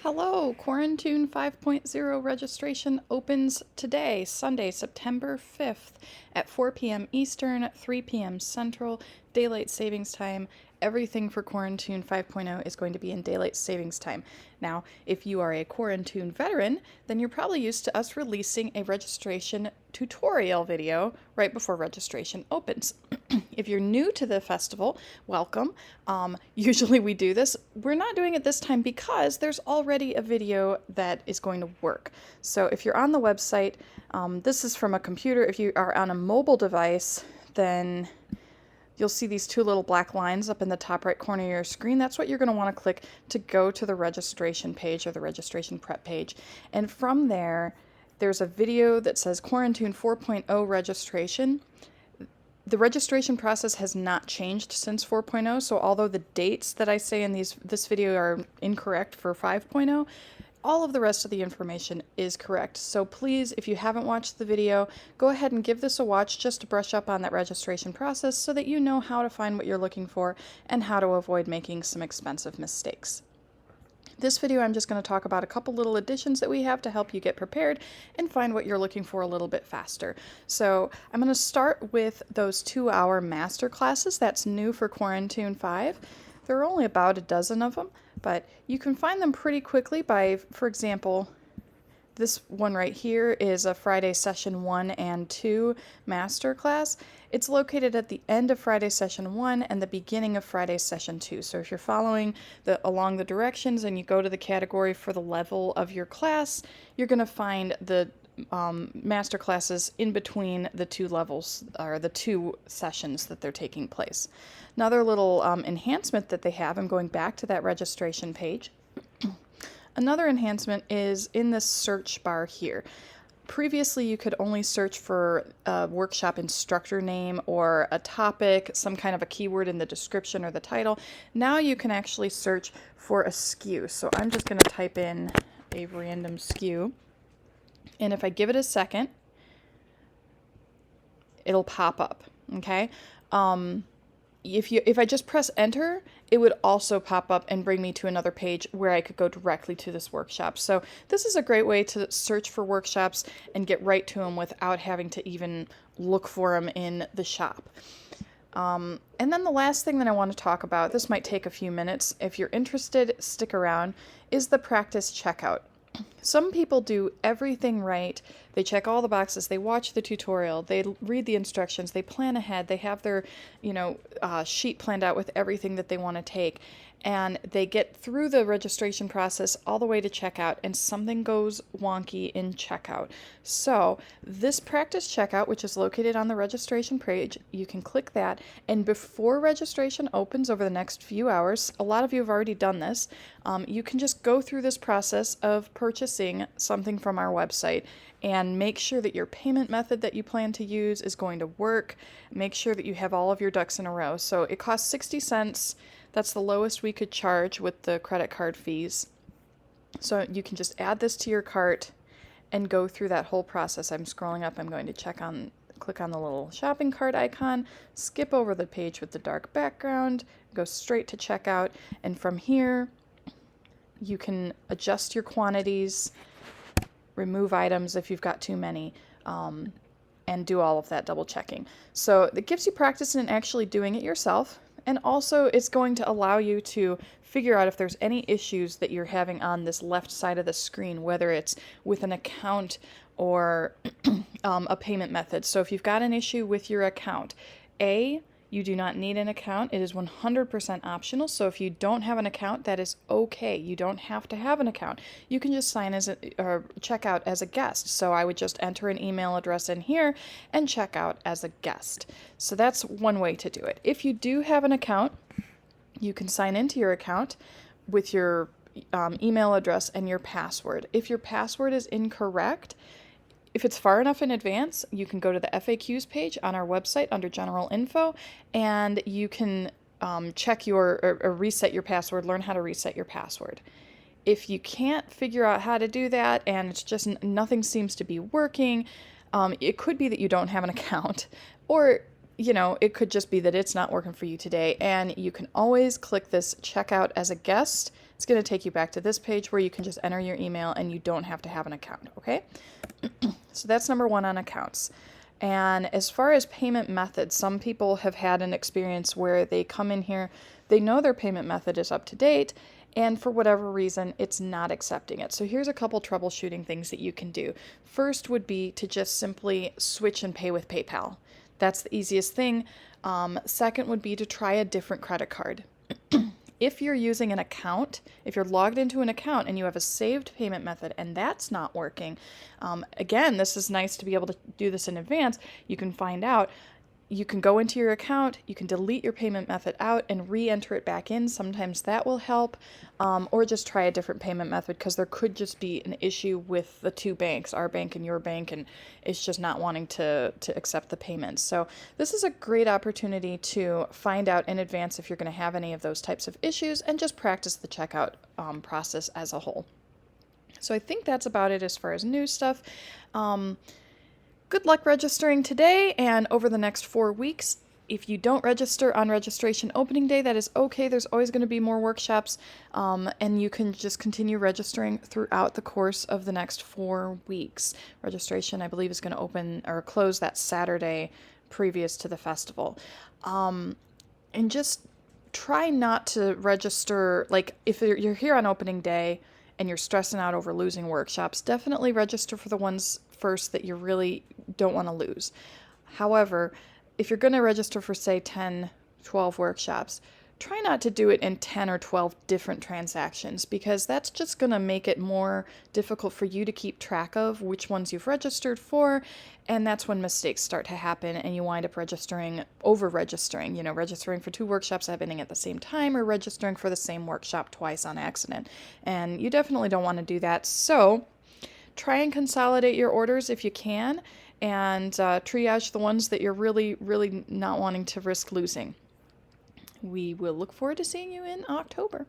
Hello, Quarantine 5.0 registration opens today, Sunday, September 5th at 4 p.m. Eastern, 3 p.m. Central, Daylight Savings Time. Everything for Quarantine 5.0 is going to be in Daylight Savings Time. Now, if you are a Quarantine veteran, then you're probably used to us releasing a registration tutorial video right before registration opens. If you're new to the festival, welcome. Usually we do this. We're not doing it this time because there's already a video that is going to work. So if you're on the website, this is from a computer. If you are on a mobile device, then you'll see these two little black lines up in the top right corner of your screen. That's what you're going to want to click to go to the registration page or the registration prep page. And from there, there's a video that says Quarantine 4.0 registration. The registration process has not changed since 4.0, so although the dates that I say in this video are incorrect for 5.0, all of the rest of the information is correct. So please, if you haven't watched the video, go ahead and give this a watch just to brush up on that registration process so that you know how to find what you're looking for and how to avoid making some expensive mistakes. This video, I'm just going to talk about a couple little additions that we have to help you get prepared and find what you're looking for a little bit faster. So I'm going to start with those 2-hour master classes. That's new for Quarantine 5. There are only about a dozen of them, but you can find them pretty quickly by, for example, this one right here is a Friday session 1 and 2 master class. It's located at the end of Friday session 1 and the beginning of Friday session 2. So if you're following along the directions and you go to the category for the level of your class, you're going to find the master classes in between the two levels, or the two sessions that they're taking place. Another little enhancement that they have, I'm going back to that registration page. Another enhancement is in this search bar here. Previously, you could only search for a workshop instructor name or a topic, some kind of a keyword in the description or the title. Now you can actually search for a SKU. So I'm just going to type in a random SKU. And if I give it a second, it'll pop up, okay? If I just press enter, it would also pop up and bring me to another page where I could go directly to this workshop. So this is a great way to search for workshops and get right to them without having to even look for them in the shop. And then the last thing that I want to talk about, this might take a few minutes, if you're interested, stick around, is the practice checkout. Some people do everything right. They check all the boxes. They watch the tutorial. They read the instructions. They plan ahead. They have their, sheet planned out with everything that they want to take. And they get through the registration process all the way to checkout, and something goes wonky in checkout. So this practice checkout, which is located on the registration page, you can click that, and before registration opens over the next few hours, a lot of you have already done this, you can just go through this process of purchasing something from our website and make sure that your payment method that you plan to use is going to work. Make sure that you have all of your ducks in a row. So it costs 60 cents. That's the lowest we could charge with the credit card fees. So you can just add this to your cart and go through that whole process. I'm scrolling up. I'm going to click on the little shopping cart icon, skip over the page with the dark background, go straight to checkout. And from here, you can adjust your quantities, remove items if you've got too many, and do all of that double checking. So it gives you practice in actually doing it yourself. And also, it's going to allow you to figure out if there's any issues that you're having on this left side of the screen, whether it's with an account or a payment method. So if you've got an issue with your account, you do not need an account. It is 100% optional. So if you don't have an account, that is okay. You don't have to have an account. You can just sign or check out as a guest. So I would just enter an email address in here and check out as a guest. So that's one way to do it. If you do have an account, you can sign into your account with your email address and your password. If your password is incorrect, if it's far enough in advance, you can go to the FAQs page on our website under General Info, and you can check or reset your password, learn how to reset your password. If you can't figure out how to do that and it's just nothing seems to be working, it could be that you don't have an account, or it could just be that it's not working for you today, and you can always click this checkout as a guest it's going to take you back to this page where you can just enter your email and you don't have to have an account, okay? So that's number one on accounts. And as far as payment methods, some people have had an experience where they come in here, they know their payment method is up to date, and for whatever reason, it's not accepting it. So here's a couple troubleshooting things that you can do. First would be to just simply switch and pay with PayPal. That's the easiest thing. Second would be to try a different credit card. If you're using an account, if you're logged into an account and you have a saved payment method and that's not working, again, this is nice to be able to do this in advance. You can find out. You can go into your account, you can delete your payment method out and re-enter it back in. Sometimes that will help, or just try a different payment method because there could just be an issue with the two banks, our bank and your bank, and it's just not wanting to accept the payments. So this is a great opportunity to find out in advance if you're going to have any of those types of issues and just practice the checkout process as a whole. So I think that's about it as far as new stuff. Good luck registering today and over the next 4 weeks. If you don't register on registration opening day, that is okay. There's always going to be more workshops, and you can just continue registering throughout the course of the next 4 weeks. Registration, I believe, is going to open or close that Saturday previous to the festival. And just try not to register, like if you're here on opening day and you're stressing out over losing workshops, definitely register for the ones first that you really don't want to lose. However, if you're going to register for, say, 10, 12 workshops, try not to do it in 10 or 12 different transactions because that's just going to make it more difficult for you to keep track of which ones you've registered for, and that's when mistakes start to happen and you wind up over-registering, registering for 2 workshops happening at the same time or registering for the same workshop twice on accident. And you definitely don't want to do that. So try and consolidate your orders if you can and triage the ones that you're really, really not wanting to risk losing. We will look forward to seeing you in October.